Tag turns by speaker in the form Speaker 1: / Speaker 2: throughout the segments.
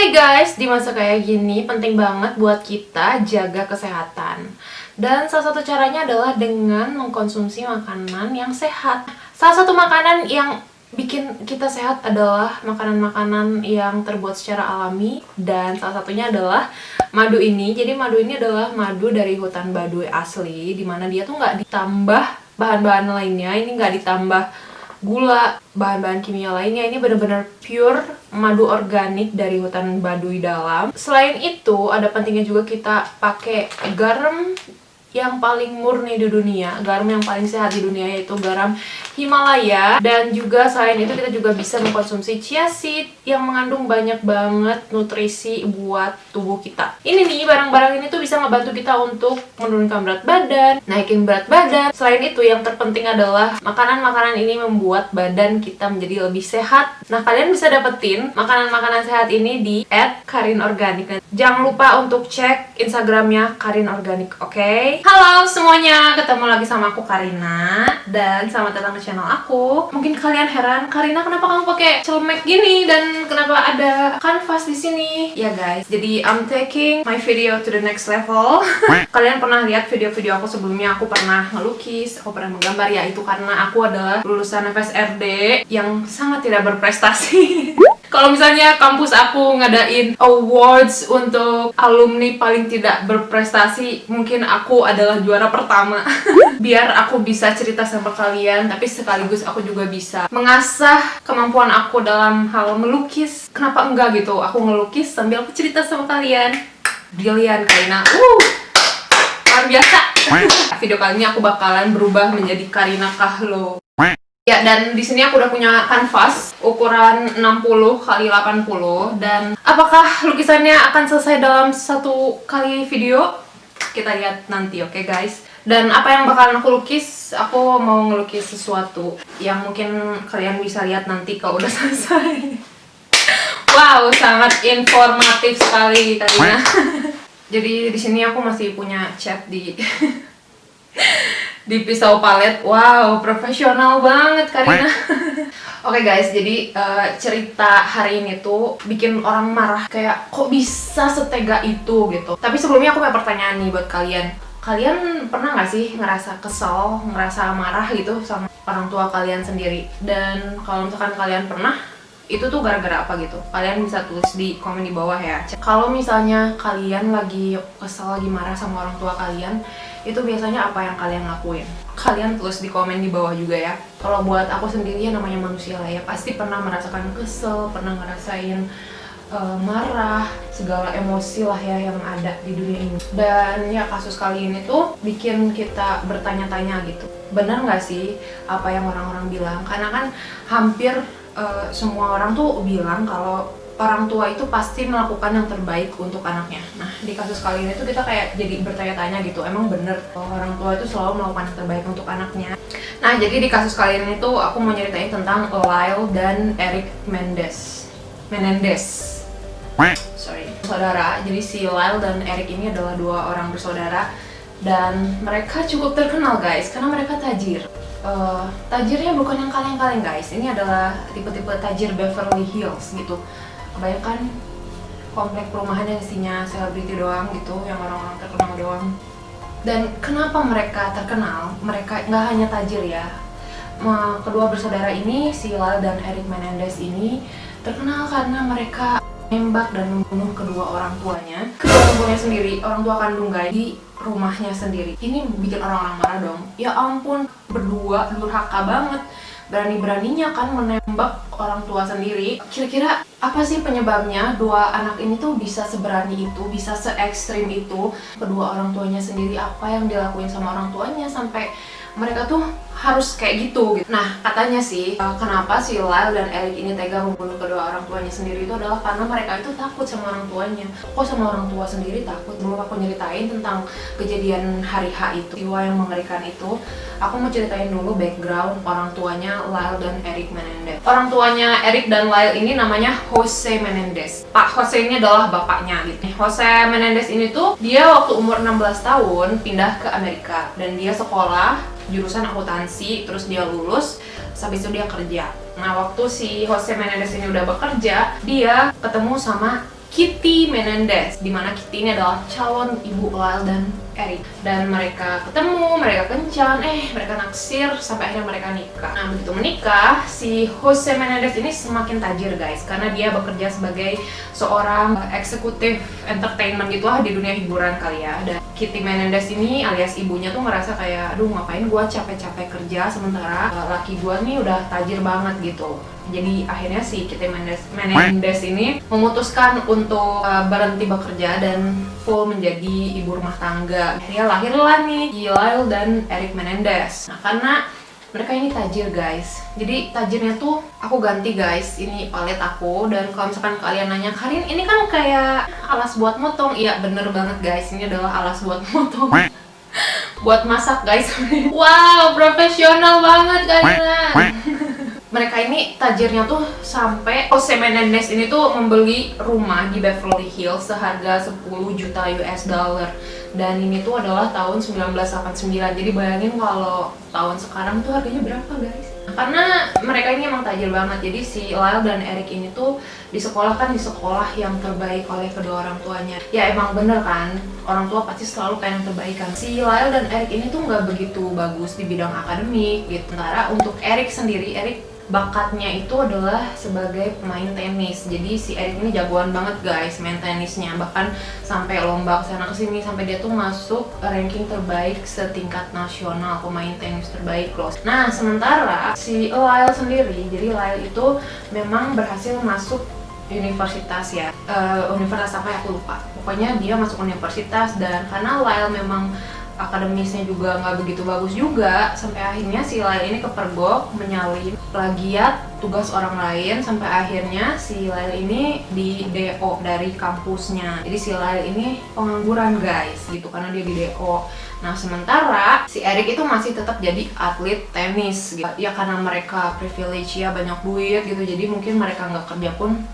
Speaker 1: Hey guys, di masa kayak gini penting banget buat kita jaga kesehatan. Dan salah satu caranya adalah dengan mengkonsumsi makanan yang sehat. Salah satu makanan yang bikin kita sehat adalah makanan-makanan yang terbuat secara alami. Dan salah satunya adalah madu ini. Jadi madu ini adalah madu dari hutan Baduy asli, dimana dia tuh nggak ditambah bahan-bahan lainnya. Ini nggak ditambah gula, bahan-bahan kimia lainnya. Ini benar-benar pure madu organik dari hutan Baduy dalam. Selain itu, ada pentingnya juga kita pakai garam yang paling murni di dunia, garam yang paling sehat di dunia, yaitu garam Himalaya. Dan juga selain itu kita juga bisa mengkonsumsi chia seed yang mengandung banyak banget nutrisi buat tubuh kita. Ini nih, barang-barang ini tuh bisa ngebantu kita untuk menurunkan berat badan, naikin berat badan. Selain itu, yang terpenting adalah makanan-makanan ini membuat badan kita menjadi lebih sehat. Nah, kalian bisa dapetin makanan-makanan sehat ini di @karinorganik. Jangan lupa untuk cek Instagramnya Karin Organik, oke? Halo semuanya, ketemu lagi sama aku Karina dan selamat datang di channel aku. Mungkin kalian heran, Karina kenapa kamu pakai celemek gini dan kenapa ada kanvas di sini? Ya guys, jadi I'm taking my video to the next level. Kalian pernah lihat video-video aku sebelumnya, aku pernah ngelukis, aku pernah menggambar, ya itu karena aku adalah lulusan FSRD yang sangat tidak berprestasi. Kalau misalnya kampus aku ngadain awards untuk alumni paling tidak berprestasi, mungkin aku adalah juara pertama. Biar aku bisa cerita sama kalian, tapi sekaligus aku juga bisa mengasah kemampuan aku dalam hal melukis. Kenapa enggak gitu, aku ngelukis sambil aku cerita sama kalian. Brilian Karina, luar biasa. Video kali ini aku bakalan berubah menjadi Karina Kahlo. Ya, dan di sini aku udah punya kanvas ukuran 60 x 80, dan apakah lukisannya akan selesai dalam satu kali video? Kita lihat nanti, oke guys. Dan apa yang bakalan aku lukis? Aku mau ngelukis sesuatu yang mungkin kalian bisa lihat nanti kalau udah selesai. Wow, sangat informatif sekali tadinya. Jadi di sini aku masih punya cat di di pisau palet. Wow, profesional banget Karina. Oke guys, jadi cerita hari ini tuh bikin orang marah, kayak kok bisa setega itu gitu. Tapi sebelumnya aku punya pertanyaan nih buat kalian. Kalian pernah gak sih ngerasa kesel, ngerasa marah gitu sama orang tua kalian sendiri? Dan kalau misalkan kalian pernah, itu tuh gara-gara apa gitu? Kalian bisa tulis di komen di bawah ya. Kalau misalnya kalian lagi kesel, lagi marah sama orang tua kalian, itu biasanya apa yang kalian lakuin? Kalian tulis di komen di bawah juga ya. Kalau buat aku sendiri, ya namanya manusia lah ya, pasti pernah merasakan kesel, pernah ngerasain marah, segala emosi lah ya yang ada di dunia ini. Dan ya kasus kali ini tuh bikin kita bertanya-tanya gitu, benar nggak sih apa yang orang-orang bilang? Karena kan hampir semua orang tuh bilang kalau orang tua itu pasti melakukan yang terbaik untuk anaknya. Nah, di kasus kali ini tuh kita kayak jadi bertanya-tanya gitu, emang bener orang tua itu selalu melakukan yang terbaik untuk anaknya? Nah, jadi di kasus kali ini tuh aku mau nyeritain tentang Lyle dan Eric Menendez. Sorry, saudara. Jadi si Lyle dan Eric ini adalah dua orang bersaudara, dan mereka cukup terkenal guys, karena mereka tajir. Tajirnya bukan yang kaleng-kaleng guys, ini adalah tipe-tipe tajir Beverly Hills gitu. Kebanyakan komplek perumahan yang isinya selebriti doang gitu, yang orang-orang terkenal doang. Dan kenapa mereka terkenal? Mereka nggak hanya tajir ya. Kedua bersaudara ini, si Lyle dan Eric Menendez ini terkenal karena mereka nembak dan membunuh kedua orang tuanya sendiri, orang tua kandung guys, di rumahnya sendiri. Ini bikin orang-orang marah dong. Ya ampun, berdua durhaka banget, berani-beraninya kan menembak orang tua sendiri. Kira-kira apa sih penyebabnya dua anak ini tuh bisa seberani itu, bisa se-ekstrim itu? Kedua orang tuanya sendiri, apa yang dilakuin sama orang tuanya sampai mereka tuh harus kayak gitu. Nah, katanya sih kenapa si Lyle dan Eric ini tega membunuh kedua orang tuanya sendiri itu adalah karena mereka itu takut sama orang tuanya. Kok sama orang tua sendiri takut? Dulu aku nyeritain tentang kejadian hari H itu, jiwa yang mengerikan itu. Aku mau ceritain dulu background orang tuanya Lyle dan Eric Menendez. Orang tuanya Eric dan Lyle ini namanya Jose Menendez. Pak Jose ini adalah bapaknya gitu. Jose Menendez ini tuh dia waktu umur 16 tahun pindah ke Amerika, dan dia sekolah jurusan akuntansi, terus dia lulus, habis itu dia kerja. Nah, waktu si Jose Menendez ini udah bekerja, dia ketemu sama Kitty Menendez, dimana Kitty ini adalah calon ibu Lyle dan Eric. Dan mereka ketemu, mereka kencan, mereka naksir, sampai akhirnya mereka nikah. Nah, begitu menikah, si Jose Menendez ini semakin tajir guys, karena dia bekerja sebagai seorang eksekutif entertainment gitu lah di dunia hiburan kali ya. Dan Kitty Menendez ini alias ibunya tuh ngerasa kayak, aduh ngapain gua capek-capek kerja sementara laki gua nih udah tajir banget gitu. Jadi akhirnya si Kitty Menendez ini memutuskan untuk berhenti bekerja dan full menjadi ibu rumah tangga. Akhirnya lahirlah nih Lyle dan Eric Menendez. Nah, karena mereka ini tajir guys, jadi tajirnya tuh aku ganti guys, ini palet aku. Dan kalau misalkan kalian nanya, Karin ini kan kayak alas buat motong, iya bener banget guys, ini adalah alas buat motong buat masak guys. Wow, profesional banget Karina. Mereka ini tajirnya tuh sampai Jose Menendez ini tuh membeli rumah di Beverly Hills seharga 10 juta US dollar. Dan ini tuh adalah tahun 1989. Jadi bayangin kalau tahun sekarang tuh harganya berapa guys? Karena mereka ini emang tajir banget. Jadi si Lyle dan Eric ini tuh disekolahkan di sekolah yang terbaik oleh kedua orang tuanya. Ya emang bener kan, orang tua pasti selalu pengen yang terbaik kan. Si Lyle dan Eric ini tuh nggak begitu bagus di bidang akademik gitu. Sementara untuk Eric sendiri, Eric bakatnya itu adalah sebagai pemain tenis. Jadi si Eric ini jagoan banget guys main tenisnya, bahkan sampai lomba kesana kesini, sampai dia tuh masuk ranking terbaik setingkat nasional, pemain tenis terbaik loh. Nah sementara si Lyle sendiri, jadi Lyle itu memang berhasil masuk universitas ya, universitas apa ya aku lupa, pokoknya dia masuk universitas. Dan karena Lyle memang akademisnya juga nggak begitu bagus juga, sampai akhirnya si Lyle ini kepergok menyalin plagiat tugas orang lain, sampai akhirnya si Lyle ini di DO dari kampusnya. Jadi si Lyle ini pengangguran guys gitu karena dia di DO. Nah sementara si Eric itu masih tetap jadi atlet tenis gitu. Ya karena mereka privilege ya, banyak duit gitu, jadi mungkin mereka nggak kerja pun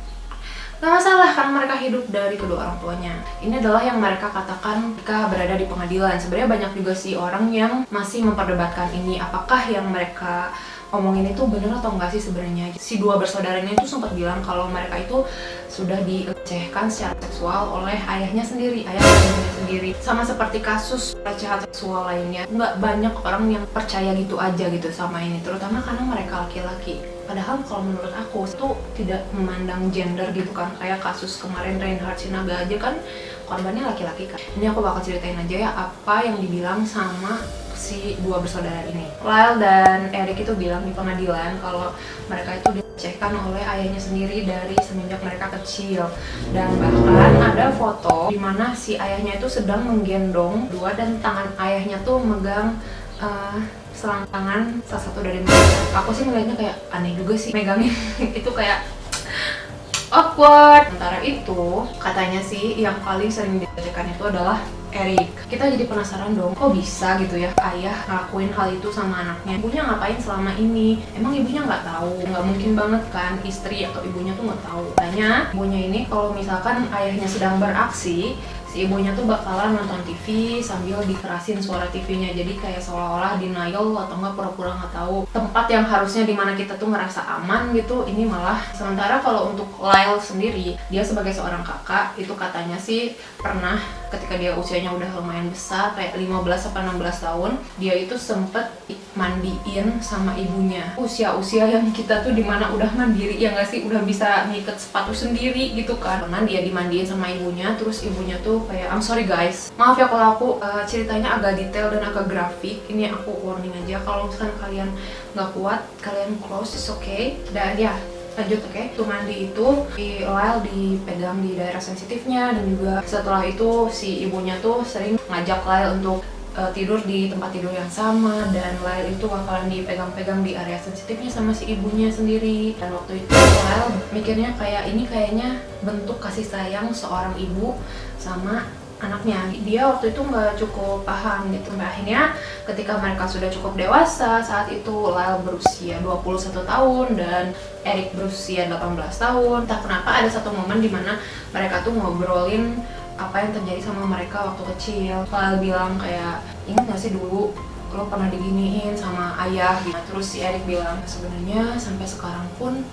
Speaker 1: gak masalah karena mereka hidup dari kedua orang tuanya. Ini adalah yang mereka katakan ketika berada di pengadilan. Sebenarnya banyak juga sih orang yang masih memperdebatkan ini, apakah yang mereka omongin itu bener atau enggak sih sebenarnya. Si dua bersaudara ini tuh sempat bilang kalau mereka itu sudah dilecehkan secara seksual oleh ayahnya sendiri, ayah kandungnya sendiri. Sama seperti kasus pelecehan seksual lainnya, nggak banyak orang yang percaya gitu aja gitu sama ini, terutama karena mereka laki-laki. Padahal kalau menurut aku itu tidak memandang gender gitu kan, kayak kasus kemarin Reinhard Sinaga aja kan korbannya laki-laki kan. Ini aku bakal ceritain aja ya apa yang dibilang sama si dua bersaudara ini. Lyle dan Eric itu bilang di pengadilan kalau mereka itu dilecehkan oleh ayahnya sendiri dari semenjak mereka kecil. Dan bahkan ada foto di mana si ayahnya itu sedang menggendong dua dan tangan ayahnya tuh megang selangkangan salah satu dari mereka. Aku sih ngeliatnya kayak aneh juga sih megangin itu kayak awkward. Sementara itu katanya sih yang paling sering dilecehkan itu adalah Eric. Kita jadi penasaran dong, kok bisa gitu ya ayah ngelakuin hal itu sama anaknya? Ibunya ngapain selama ini? Emang ibunya nggak tahu? Nggak mungkin banget kan istri atau ibunya tuh nggak tahu. Katanya ibunya ini kalau misalkan ayahnya sedang beraksi, si ibunya tuh bakalan nonton TV sambil dikerasin suara TV-nya. Jadi kayak seolah-olah denial atau nggak pura-pura nggak tahu. Tempat yang harusnya dimana kita tuh ngerasa aman gitu, ini malah. Sementara kalau untuk Lyle sendiri, dia sebagai seorang kakak, itu katanya sih pernah ketika dia usianya udah lumayan besar, kayak 15-16 tahun, dia itu sempet mandiin sama ibunya. Usia-usia yang kita tuh dimana udah mandiri, ya nggak sih, udah bisa ngiket sepatu sendiri gitu kan. Pernah dia dimandiin sama ibunya, terus ibunya tuh kayak, I'm sorry guys, maaf ya kalau aku ceritanya agak detail dan agak grafik. Ini aku warning aja, kalau misalkan kalian nggak kuat, kalian close, it's okay. Dan ya lanjut, oke. Tuh mandi itu si Lyle dipegang di daerah sensitifnya, dan juga setelah itu si ibunya tuh sering ngajak Lyle untuk tidur di tempat tidur yang sama, dan Lyle itu bakalan dipegang-pegang di area sensitifnya sama si ibunya sendiri. Dan waktu itu Lyle mikirnya kayak ini kayaknya bentuk kasih sayang seorang ibu sama anaknya. Dia waktu itu nggak cukup paham gitu. Sampai akhirnya ketika mereka sudah cukup dewasa, saat itu Lyle berusia 21 tahun dan Eric berusia 18 tahun. Entah kenapa ada satu momen dimana mereka tuh ngobrolin apa yang terjadi sama mereka waktu kecil. Lyle bilang kayak, ingat gak sih dulu lo pernah diginiin sama ayah gitu. Terus si Eric bilang, sebenarnya sampai sekarang pun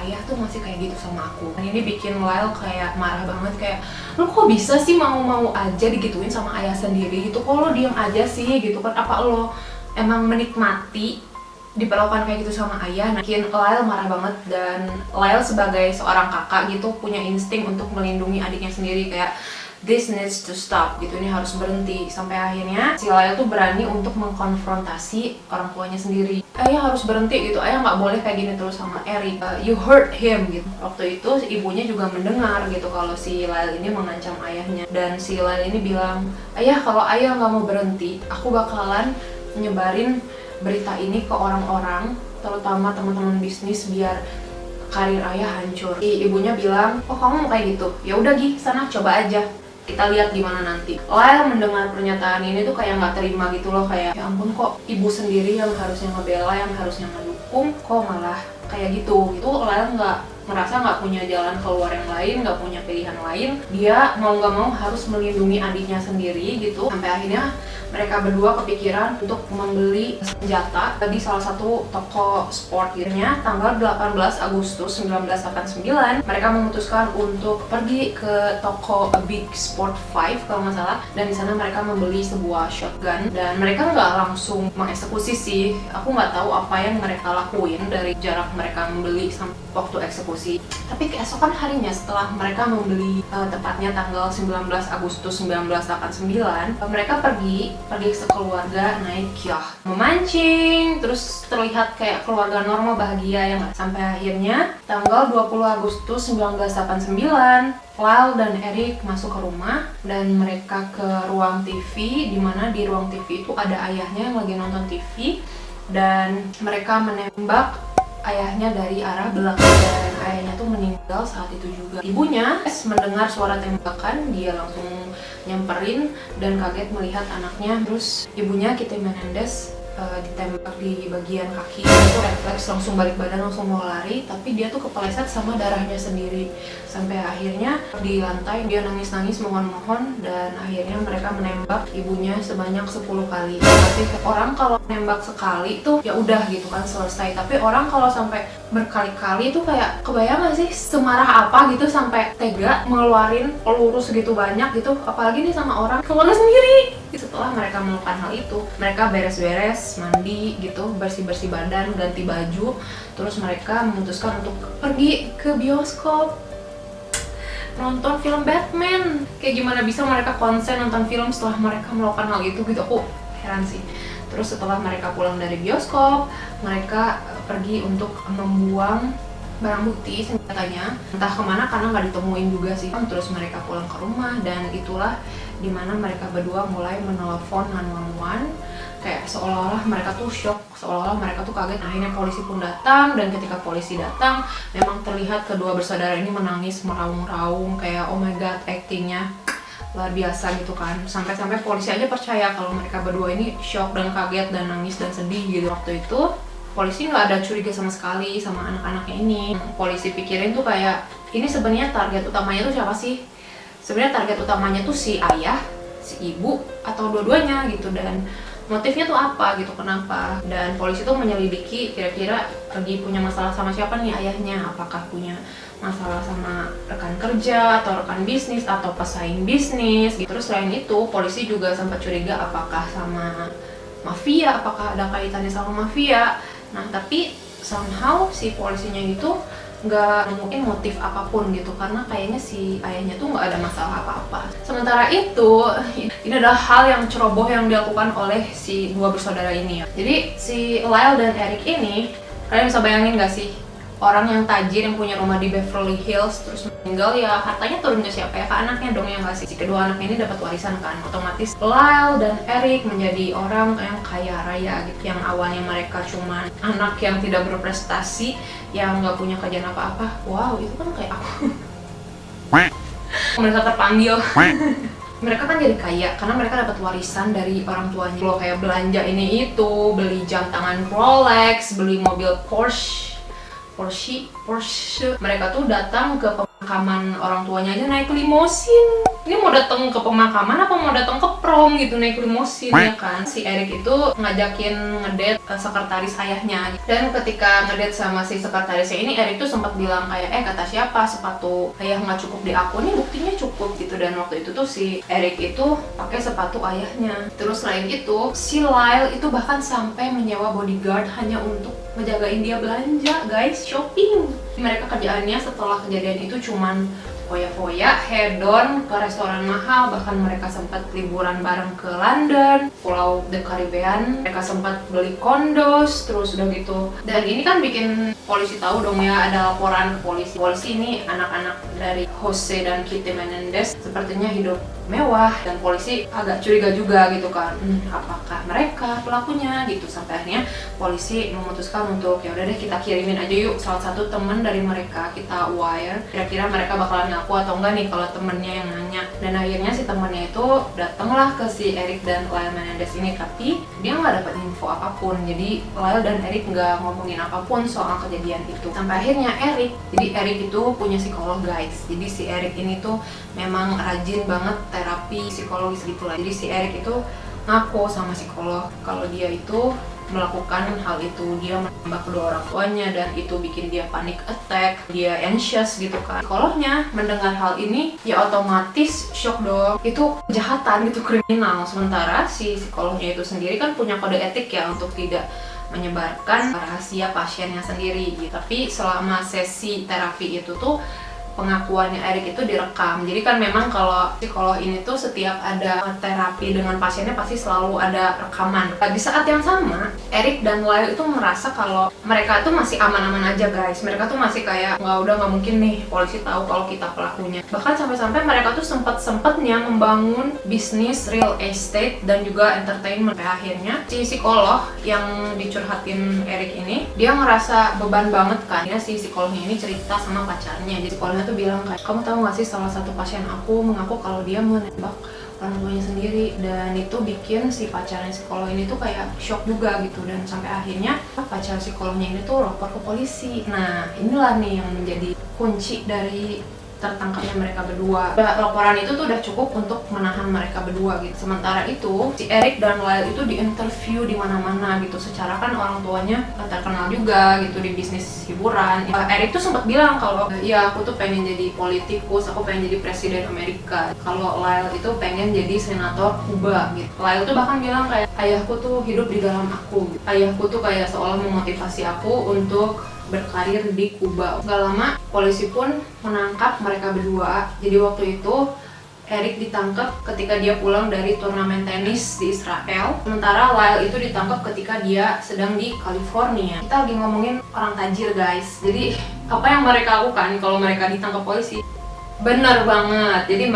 Speaker 1: ayah tuh masih kayak gitu sama aku. Dan ini bikin Lyle kayak marah banget, kayak lu kok bisa sih mau-mau aja digituin sama ayah sendiri gitu, kok lo diem aja sih gitu kan, apa lo emang menikmati diperlakukan kayak gitu sama ayah. Nah, bikin Lyle marah banget. Dan Lyle sebagai seorang kakak gitu punya insting untuk melindungi adiknya sendiri, kayak this needs to stop gitu, ini harus berhenti. Sampai akhirnya si Lyle tuh berani untuk mengkonfrontasi orang tuanya sendiri. Ayah harus berhenti gitu, ayah nggak boleh kayak gini terus sama Eric, you hurt him gitu. Waktu itu ibunya juga mendengar gitu kalau si Lyle ini mengancam ayahnya, dan si Lyle ini bilang, ayah kalau ayah nggak mau berhenti, aku bakalan nyebarin berita ini ke orang-orang, terutama teman-teman bisnis, biar karir ayah hancur. Ibunya bilang, oh kamu mau kayak gitu? Ya udah Gi, sana coba aja. Kita lihat gimana nanti. Lyle mendengar pernyataan ini tuh kayak nggak terima gitu loh, kayak ya ampun, kok ibu sendiri yang harusnya ngebela, yang harusnya ngedukung, kok malah kayak gitu. Itu Lyle merasa nggak punya jalan keluar yang lain, nggak punya pilihan lain. Dia mau nggak mau harus melindungi adiknya sendiri gitu. Sampai akhirnya mereka berdua kepikiran untuk membeli senjata di salah satu toko sport gitu. Tanggal 18 Agustus 1989 mereka memutuskan untuk pergi ke toko Big Sport 5 kalau nggak salah, dan di sana mereka membeli sebuah shotgun. Dan mereka nggak langsung mengeksekusi sih, aku nggak tahu apa yang mereka lakuin dari jarak mereka membeli sampai waktu eksekusi. Tapi keesokan harinya setelah mereka membeli, tepatnya tanggal 19 Agustus 1989, mereka pergi sekeluarga naik yacht, memancing, terus terlihat kayak keluarga normal bahagia ya nggak? Sampai akhirnya tanggal 20 Agustus 1989 Lyle dan Eric masuk ke rumah dan mereka ke ruang TV, dimana di ruang TV itu ada ayahnya yang lagi nonton TV, dan mereka menembak ayahnya dari arah belakang, dan ayahnya tuh meninggal saat itu juga. Ibunya mendengar suara tembakan, dia langsung nyamperin dan kaget melihat anaknya. Terus ibunya, Kitty Menendez, ditembak di bagian kaki. Dia tuh refleks langsung balik badan, langsung mau lari, tapi dia tuh kepeleset sama darahnya sendiri. Sampai akhirnya di lantai dia nangis-nangis mohon-mohon, dan akhirnya mereka menembak ibunya sebanyak 10 kali. Tapi orang kalau nembak sekali tuh ya udah gitu kan, selesai. Tapi orang kalau sampai berkali-kali tuh kayak kebayang gak sih semarah apa gitu sampai tega ngeluarin peluru segitu banyak gitu, apalagi nih sama orang keluarga sendiri. Setelah mereka melakukan hal itu, mereka beres-beres, mandi gitu, bersih-bersih badan, ganti baju, terus mereka memutuskan untuk pergi ke bioskop nonton film Batman. Kayak gimana bisa mereka konsen nonton film setelah mereka melakukan hal itu gitu, aku heran sih. Terus setelah mereka pulang dari bioskop, mereka pergi untuk membuang barang bukti senjatanya, entah kemana karena nggak ditemuin juga sih. Terus mereka pulang ke rumah, dan itulah dimana mereka berdua mulai menelpon 911, kayak seolah-olah mereka tuh shock, seolah-olah mereka tuh kaget. Akhirnya polisi pun datang, dan ketika polisi datang memang terlihat kedua bersaudara ini menangis meraung-raung, kayak oh my god, actingnya luar biasa gitu kan. Sampai-sampai polisi aja percaya kalau mereka berdua ini shock dan kaget dan nangis dan sedih gitu. Waktu itu polisi nggak ada curiga sama sekali sama anak-anaknya ini. Polisi pikirin tuh kayak ini sebenarnya target utamanya tuh siapa sih? Sebenarnya target utamanya tuh si ayah, si ibu, atau dua-duanya gitu, dan motifnya tuh apa gitu, kenapa. Dan polisi tuh menyelidiki kira-kira lagi punya masalah sama siapa nih ayahnya, apakah punya masalah sama rekan kerja atau rekan bisnis atau pesaing bisnis gitu. Terus selain itu polisi juga sempat curiga apakah sama mafia, apakah ada kaitannya sama mafia. Nah tapi somehow si polisinya itu nggak nemuin motif apapun gitu, karena kayaknya si ayahnya tuh nggak ada masalah apa-apa. Sementara itu, ini adalah hal yang ceroboh yang dilakukan oleh si dua bersaudara ini ya. Jadi si Lyle dan Eric ini, kalian bisa bayangin nggak sih, orang yang tajir yang punya rumah di Beverly Hills terus meninggal, ya hartanya turun ke siapa ya? Ke anaknya dong, ya nggak sih? Si kedua anaknya ini dapat warisan kan, otomatis Lyle dan Eric menjadi orang yang kaya raya gitu. Yang awalnya mereka cuma anak yang tidak berprestasi, yang nggak punya kerjaan apa-apa. Wow, itu kan kayak aku. Mereka terpanggil. Mereka kan jadi kaya karena mereka dapat warisan dari orang tuanya. Loh, kayak belanja ini itu, beli jam tangan Rolex, beli mobil Porsche. Mereka tuh datang ke pemakaman orang tuanya aja naik limosin. ini mau datang ke pemakaman apa mau datang ke prom gitu, naik limosin ya kan. Si Eric itu ngajakin ngedate sekretaris ayahnya, dan ketika ngedate sama si sekretarisnya ini, Eric tuh sempat bilang kayak kata siapa sepatu ayah nggak cukup di aku, nih buktinya cukup gitu. Dan waktu itu tuh si Eric itu pakai sepatu ayahnya. Terus selain itu si Lyle itu bahkan sampai menyewa bodyguard hanya untuk ngejagain dia belanja guys, shopping. Mereka kerjaannya setelah kejadian itu cuman foya-foya, hedon ke restoran mahal, bahkan mereka sempat liburan bareng ke London, Pulau The Caribbean, mereka sempat beli kondos, terus udah gitu. Dan ini kan bikin polisi tahu dong ya, ada laporan ke polisi. Polisi ini anak-anak dari Jose dan Kitty Menendez sepertinya hidup mewah, dan polisi agak curiga juga gitu kan, apakah mereka pelakunya gitu. Sampai akhirnya polisi memutuskan untuk ya udah deh kita kirimin aja yuk salah satu teman dari mereka, kita wire kira-kira mereka bakalan ngaku atau enggak nih kalau temennya yang nanya. Dan akhirnya si temennya itu datanglah ke si Eric dan Lyle Menendez ini, tapi dia nggak dapat info apapun. Jadi Lyle dan Eric nggak ngomongin apapun soal kejadian itu. Sampai akhirnya jadi Eric itu punya psikolog guys. Jadi si Eric ini tuh memang rajin banget terapi psikologis gitu lah. Jadi si Eric itu ngaku sama psikolog kalau dia itu melakukan hal itu, dia menembak kedua orang tuanya dan itu bikin dia panic attack, dia anxious gitu kan. Psikolognya mendengar hal ini ya otomatis shock dong, itu kejahatan gitu, kriminal. Sementara si psikolognya itu sendiri kan punya kode etik ya untuk tidak menyebarkan rahasia pasiennya sendiri gitu. Tapi selama sesi terapi itu tuh pengakuannya Eric itu direkam. Jadi kan memang kalau psikolog ini tuh setiap ada terapi dengan pasiennya pasti selalu ada rekaman. Di saat yang sama, Eric dan Lyle itu merasa kalau mereka tuh masih aman-aman aja guys. Mereka tuh masih kayak nggak mungkin nih polisi tahu kalau kita pelakunya. Bahkan sampai-sampai mereka tuh sempet-sempetnya membangun bisnis real estate dan juga entertainment. Sampai akhirnya si psikolog yang dicurhatin Eric ini, dia ngerasa beban banget kan. Ya si psikolognya ini cerita sama pacarnya. Jadi psikolognya tuh bilang kayak, kamu tahu nggak sih salah satu pasien aku mengaku kalau dia menembak orang tuanya sendiri. Dan itu bikin si pacarnya psikolog ini tuh kayak shock juga gitu. Dan sampai akhirnya pacar psikolognya ini tuh lapor ke polisi. Nah inilah nih yang menjadi kunci dari tertangkapnya mereka berdua. Laporan itu tuh udah cukup untuk menahan mereka berdua gitu. Sementara itu si Eric dan Lyle itu diinterview di mana-mana gitu. Secara kan orang tuanya terkenal juga gitu di bisnis hiburan. Eric tuh sempat bilang kalau ya aku tuh pengen jadi politikus, aku pengen jadi presiden Amerika. Kalau Lyle itu pengen jadi senator Kuba gitu. Lyle tuh bahkan bilang kayak ayahku tuh hidup di dalam aku gitu. Ayahku tuh kayak seolah memotivasi aku untuk berkarir di Kuba. Gak lama polisi pun menangkap mereka berdua. Jadi waktu itu Eric ditangkap ketika dia pulang dari turnamen tenis di Israel. Sementara Lyle itu ditangkap ketika dia sedang di California. Kita lagi ngomongin orang tajir guys. Jadi apa yang mereka lakukan kalau mereka ditangkap polisi? Bener banget. Jadi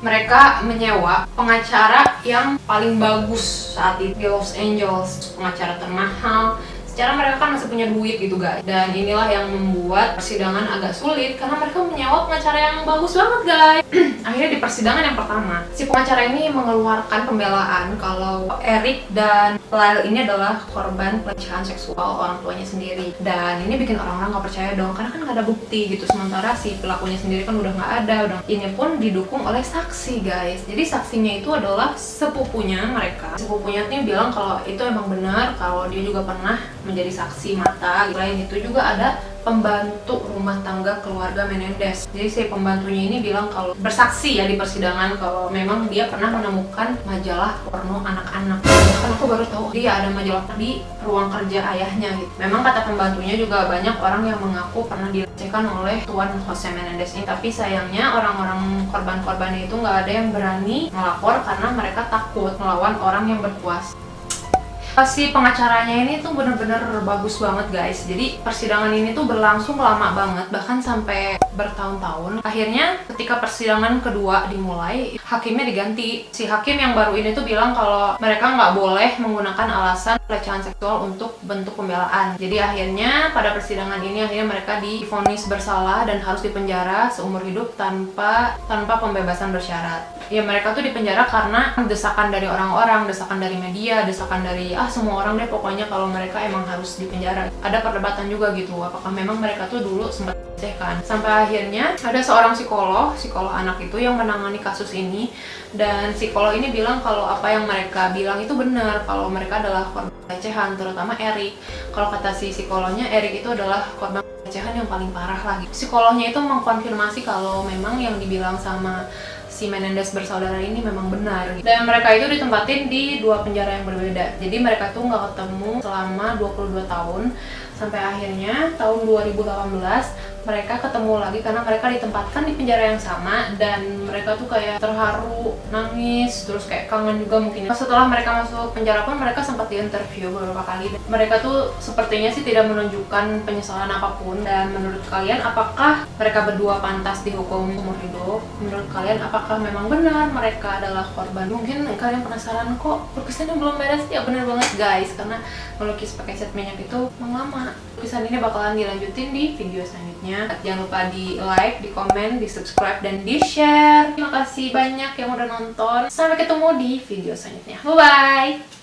Speaker 1: mereka menyewa pengacara yang paling bagus saat itu di Los Angeles, pengacara termahal. Secara mereka kan masih punya duit gitu guys. Dan inilah yang membuat persidangan agak sulit karena mereka menyewa pengacara yang bagus banget guys. Akhirnya di persidangan yang pertama, si pengacara ini mengeluarkan pembelaan kalau Eric dan Lyle ini adalah korban pelecehan seksual orang tuanya sendiri. Dan ini bikin orang-orang gak percaya dong, karena kan gak ada bukti gitu. Sementara si pelakunya sendiri kan udah gak ada. Ini pun didukung oleh saksi guys. Jadi saksinya itu adalah sepupunya mereka. Sepupunya ini bilang kalau itu emang benar, kalau dia juga pernah menjadi saksi mata. Selain itu juga ada pembantu rumah tangga keluarga Menendez. Jadi si pembantunya ini bilang kalau bersaksi ya di persidangan kalau memang dia pernah menemukan majalah porno anak-anak. Bahkan aku baru tahu dia ada majalah di ruang kerja ayahnya gitu. Memang kata pembantunya juga banyak orang yang mengaku pernah dilecehkan oleh Tuan Jose Menendez ini. Tapi sayangnya orang-orang korban-korbannya itu nggak ada yang berani melapor karena mereka takut melawan orang yang berkuasa. Si pengacaranya ini tuh bener-bener bagus banget guys. Jadi persidangan ini tuh berlangsung lama banget, bahkan sampai bertahun-tahun. Akhirnya ketika persidangan kedua dimulai, hakimnya diganti. Si hakim yang baru ini tuh bilang kalau mereka nggak boleh menggunakan alasan pelecehan seksual untuk bentuk pembelaan. Jadi akhirnya pada persidangan ini akhirnya mereka divonis bersalah dan harus dipenjara seumur hidup tanpa pembebasan bersyarat. Ya mereka tuh dipenjara karena desakan dari orang-orang, desakan dari media, desakan dari semua orang deh pokoknya kalau mereka emang harus dipenjara. Ada perdebatan juga gitu, apakah memang mereka tuh dulu sempat dilecehkan. Sampai akhirnya ada seorang psikolog anak itu yang menangani kasus ini, dan psikolog ini bilang kalau apa yang mereka bilang itu benar, kalau mereka adalah korban pelecehan, terutama Erik. Kalau kata si psikolognya, Erik itu adalah korban pelecehan yang paling parah lagi. Psikolognya itu mengkonfirmasi kalau memang yang dibilang sama si Menendez bersaudara ini memang benar. Dan mereka itu ditempatin di 2 penjara yang berbeda. Jadi mereka tuh nggak ketemu selama 22 tahun. Sampai akhirnya tahun 2018 mereka ketemu lagi karena mereka ditempatkan di penjara yang sama, dan mereka tuh kayak terharu, nangis, terus kayak kangen juga mungkin. Setelah mereka masuk penjara pun mereka sempat diinterview beberapa kali. Mereka tuh sepertinya sih tidak menunjukkan penyesalan apapun. Dan menurut kalian, apakah mereka berdua pantas dihukum seumur hidup? Menurut kalian, apakah memang benar mereka adalah korban? Mungkin kalian penasaran, kok lukisannya belum beres? Ya benar banget guys, karena melukis pakai cat minyak itu lama. Lukisan ini bakalan dilanjutin di video selanjutnya. Jangan lupa di like, di komen, di subscribe, dan di share. Terima kasih banyak yang udah nonton. Sampai ketemu di video selanjutnya. Bye bye.